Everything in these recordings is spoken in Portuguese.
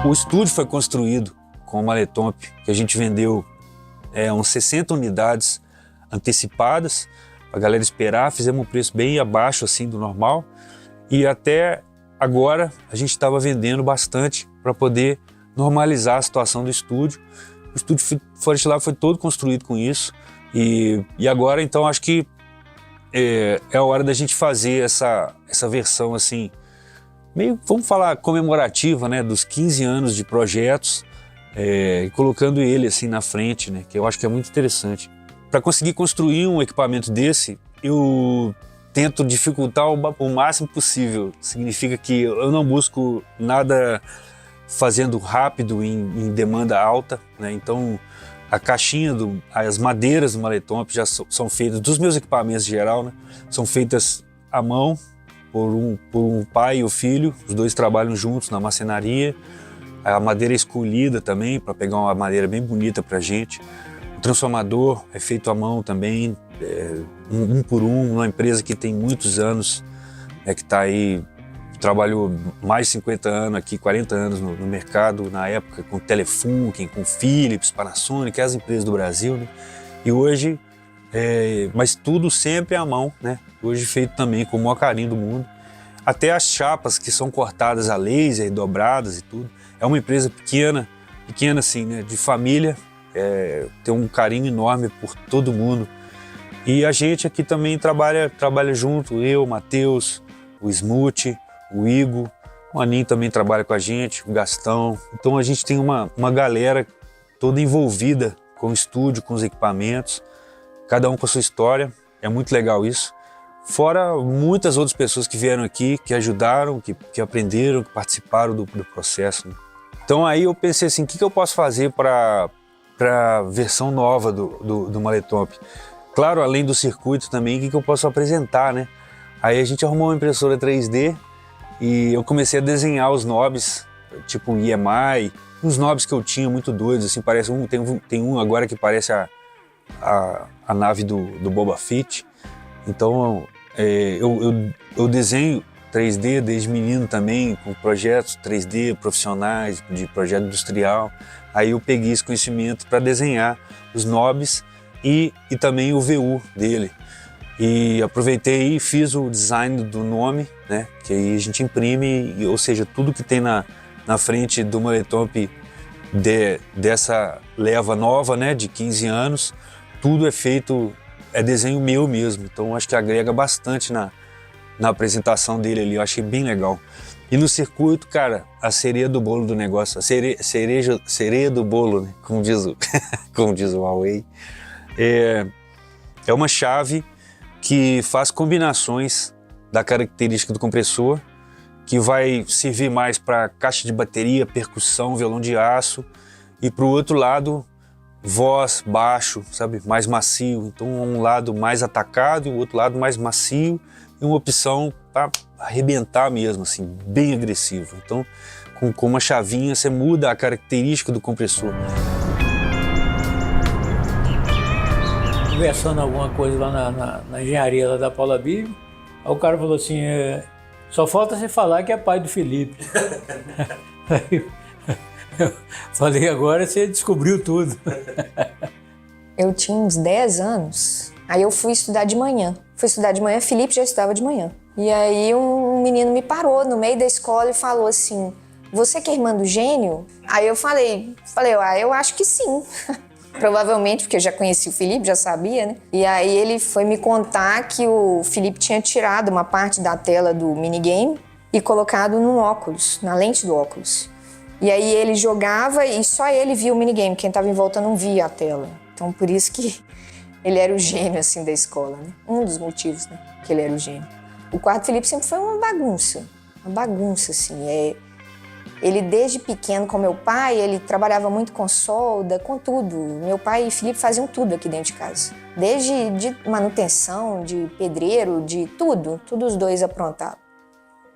O estúdio foi construído com o Maletomp, que a gente vendeu uns 60 unidades antecipadas, a galera esperar, fizemos um preço bem abaixo assim do normal, e até agora a gente estava vendendo bastante para poder normalizar a situação do estúdio. O estúdio Forest Lab foi todo construído com isso, e agora então acho que é a hora da gente fazer essa versão assim, meio, vamos falar, comemorativa, né, dos 15 anos de projetos, colocando ele assim na frente, né, que eu acho que é muito interessante. Para conseguir construir um equipamento desse, eu tento dificultar o máximo possível. Significa que eu não busco nada fazendo rápido em demanda alta, né? Então a caixinha, as madeiras do Maletomp já são feitas, dos meus equipamentos em geral, né, são feitas à mão por um pai e o filho, os dois trabalham juntos na marcenaria. A madeira é escolhida também, para pegar uma madeira bem bonita pra gente. O transformador é feito à mão também, um por um, uma empresa que tem muitos anos, que está aí, trabalhou mais de 50 anos aqui, 40 anos no mercado, na época com Telefunken, com Philips, Panasonic, as empresas do Brasil, né? E hoje, mas tudo sempre à mão, né? Hoje feito também com o maior carinho do mundo. Até as chapas que são cortadas a laser, dobradas e tudo. É uma empresa pequena assim, né? De família, tem um carinho enorme por todo mundo. E a gente aqui também trabalha junto, eu, o Matheus, o Smooth, o Igor, o Aninho também trabalha com a gente, o Gastão. Então a gente tem uma galera toda envolvida com o estúdio, com os equipamentos, cada um com a sua história, é muito legal isso. Fora muitas outras pessoas que vieram aqui, que ajudaram, que aprenderam, que participaram do processo, né? Então aí eu pensei assim, o que eu posso fazer para a versão nova do Maletomp? Claro, além do circuito também, o que eu posso apresentar, né? Aí a gente arrumou uma impressora 3D e eu comecei a desenhar os knobs, tipo um EMI, uns knobs que eu tinha muito doidos, assim, parece tem um agora que parece a nave do Boba Fett. Então eu desenho 3D desde menino também, com projetos 3D profissionais, de projeto industrial. Aí eu peguei esse conhecimento para desenhar os knobs e também o VU dele. E aproveitei e fiz o design do nome, né? Que aí a gente imprime, ou seja, tudo que tem na frente do Maletomp dessa leva nova, né? De 15 anos, tudo é feito, é desenho meu mesmo. Então acho que agrega bastante na apresentação dele ali, eu achei bem legal. E no circuito, cara, a cereja do bolo do negócio, a cereja do bolo, né? Como diz o Huawei, é uma chave que faz combinações da característica do compressor, que vai servir mais para caixa de bateria, percussão, violão de aço, e para o outro lado, voz, baixo, sabe, mais macio. Então um lado mais atacado e o outro lado mais macio, e uma opção para arrebentar mesmo, assim, bem agressivo. Então com uma chavinha você muda a característica do compressor. Conversando alguma coisa lá na engenharia lá da Paula Bill, aí o cara falou assim, só falta você falar que é pai do Felipe. Aí eu falei, agora você descobriu tudo. Eu tinha uns 10 anos, aí eu fui estudar de manhã. Felipe já estudava de manhã. E aí um menino me parou no meio da escola e falou assim, você que é irmã do Gênio? Aí eu falei, eu acho que sim. Provavelmente, porque eu já conheci o Felipe, já sabia, né? E aí ele foi me contar que o Felipe tinha tirado uma parte da tela do minigame e colocado no óculos, na lente do óculos. E aí ele jogava e só ele via o minigame, quem estava em volta não via a tela. Então por isso que ele era o gênio, assim, da escola, né? Um dos motivos, né, que ele era o gênio. O quarto Felipe sempre foi uma bagunça, assim, Ele, desde pequeno, com meu pai, ele trabalhava muito com solda, com tudo. Meu pai e Felipe faziam tudo aqui dentro de casa. Desde de manutenção, de pedreiro, de tudo os dois aprontavam.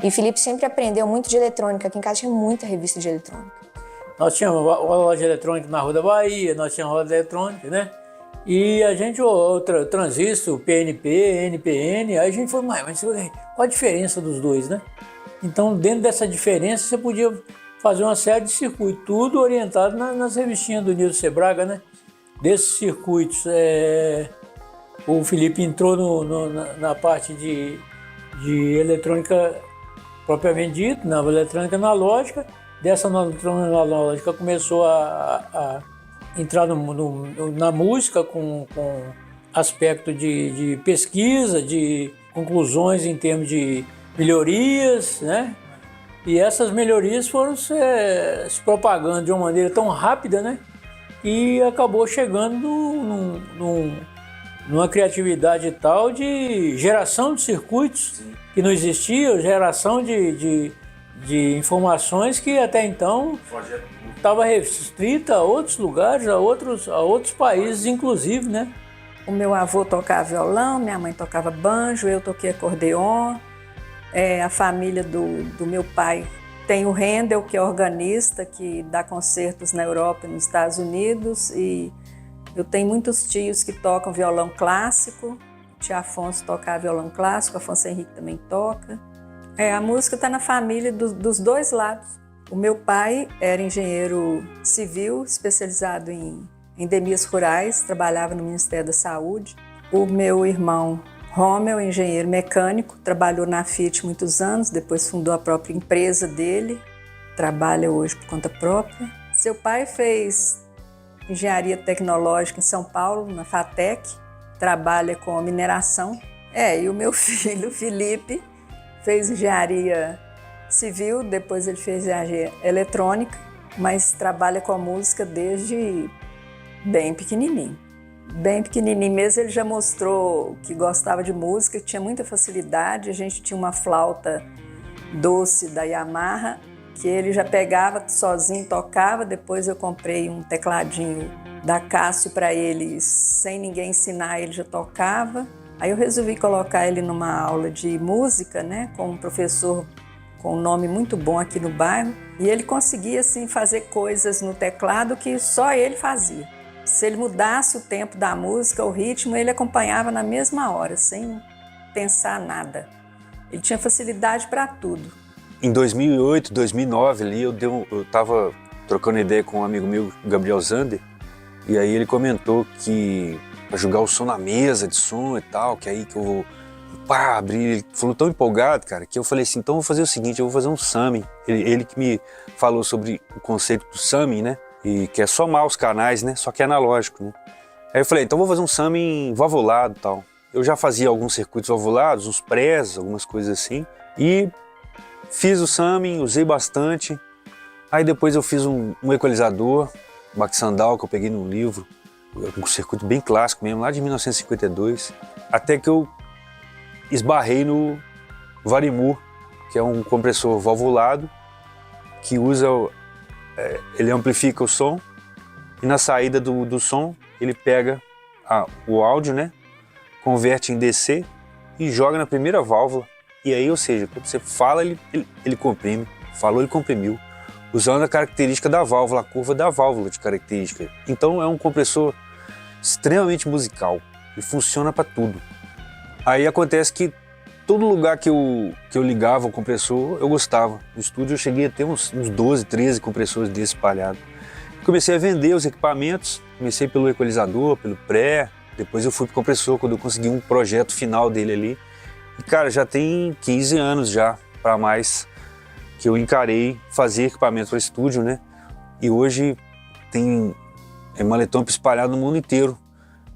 E Felipe sempre aprendeu muito de eletrônica. Aqui em casa tinha muita revista de eletrônica. Nós tínhamos uma loja eletrônica na Rua da Bahia, nós tínhamos loja eletrônica, né? E a gente, outra, transistor, PNP, NPN, aí a gente foi, mas qual a diferença dos dois, né? Então, dentro dessa diferença, você podia fazer uma série de circuitos, tudo orientado nas revistinhas do Nilson Sebraga, né? Desses circuitos, o Felipe entrou na parte de eletrônica propriamente dito, na eletrônica analógica. Dessa eletrônica analógica começou a entrar na música com aspecto de pesquisa, de conclusões em termos de melhorias, né? E essas melhorias foram se propagando de uma maneira tão rápida, né? E acabou chegando numa criatividade tal de geração de circuitos que não existia, geração de informações que até então estava restrita a outros lugares, a outros países, inclusive, né? O meu avô tocava violão, minha mãe tocava banjo, eu toquei acordeon. A família do meu pai tem o Handel, que é organista, que dá concertos na Europa e nos Estados Unidos. E eu tenho muitos tios que tocam violão clássico. O tio Afonso toca violão clássico, o Afonso Henrique também toca. A música está na família dos dois lados. O meu pai era engenheiro civil, especializado em endemias rurais, trabalhava no Ministério da Saúde. O meu irmão Rommel, engenheiro mecânico, trabalhou na Fiat muitos anos, depois fundou a própria empresa dele, trabalha hoje por conta própria. Seu pai fez engenharia tecnológica em São Paulo, na FATEC, trabalha com mineração. E o meu filho, Felipe, fez engenharia civil, depois ele fez engenharia eletrônica, mas trabalha com a música desde bem pequenininho. Bem pequenininho mesmo, ele já mostrou que gostava de música, que tinha muita facilidade. A gente tinha uma flauta doce da Yamaha, que ele já pegava sozinho, tocava. Depois eu comprei um tecladinho da Cássio para ele, sem ninguém ensinar, ele já tocava. Aí eu resolvi colocar ele numa aula de música, né, com um professor com um nome muito bom aqui no bairro. E ele conseguia assim, fazer coisas no teclado que só ele fazia. Se ele mudasse o tempo da música, o ritmo, ele acompanhava na mesma hora, sem pensar nada. Ele tinha facilidade para tudo. Em 2008, 2009, ali, eu estava trocando ideia com um amigo meu, Gabriel Zander, e aí ele comentou que para jogar o som na mesa de som e tal, que aí que eu vou abrir. Ele falou tão empolgado, cara, que eu falei assim, então eu vou fazer o seguinte, eu vou fazer um summing. Ele que me falou sobre o conceito do summing, né? E que é somar os canais, né? Só que é analógico, né? Aí eu falei, então vou fazer um summing valvulado e tal. Eu já fazia alguns circuitos valvulados, uns prés, algumas coisas assim. E fiz o summing, usei bastante. Aí depois eu fiz um equalizador, Baxandal, que eu peguei num livro, um circuito bem clássico mesmo, lá de 1952. Até que eu esbarrei no Varimu, que é um compressor valvulado, que usa... ele amplifica o som e na saída do som ele pega o áudio, né, converte em DC e joga na primeira válvula. E aí, ou seja, quando você fala, ele comprime, falou, ele comprimiu, usando a característica da válvula, a curva da válvula de característica. Então é um compressor extremamente musical e funciona para tudo. Aí acontece que todo lugar que eu ligava o compressor, eu gostava. No estúdio eu cheguei a ter uns 12, 13 compressores desses espalhados. Comecei a vender os equipamentos, comecei pelo equalizador, pelo pré, depois eu fui pro compressor quando eu consegui um projeto final dele ali. E cara, já tem 15 anos já, para mais, que eu encarei fazer equipamento para estúdio, né? E hoje tem Maletomp espalhado no mundo inteiro.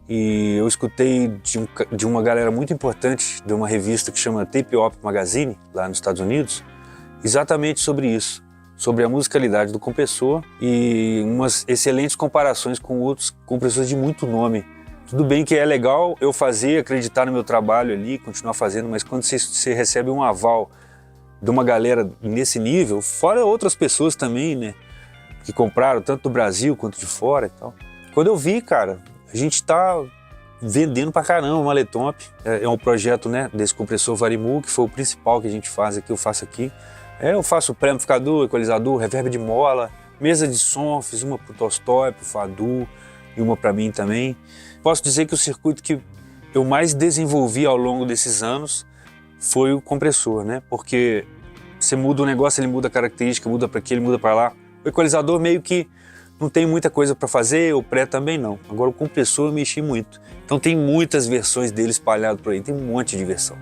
E eu escutei de uma galera muito importante, de uma revista que chama Tape Op Magazine, lá nos Estados Unidos, exatamente sobre isso, sobre a musicalidade do compressor e umas excelentes comparações com outros compressores de muito nome. Tudo bem que é legal eu fazer, acreditar no meu trabalho ali, continuar fazendo, mas quando você recebe um aval de uma galera nesse nível, fora outras pessoas também, né, que compraram tanto do Brasil quanto de fora e tal. Quando eu vi, cara, a gente está vendendo pra caramba o Maletomp. É um projeto, né, desse compressor Varimu, que foi o principal que a gente faz aqui, eu faço aqui. Eu faço pré-amplificador, equalizador, reverb de mola, mesa de som, fiz uma pro Tolstói, pro Fadu e uma para mim também. Posso dizer que o circuito que eu mais desenvolvi ao longo desses anos foi o compressor, né? Porque você muda o negócio, ele muda a característica, muda para aqui, ele muda para lá. O equalizador meio que não tem muita coisa para fazer, o pré também não. Agora o compressor eu mexi muito. Então tem muitas versões dele espalhado por aí, tem um monte de versão.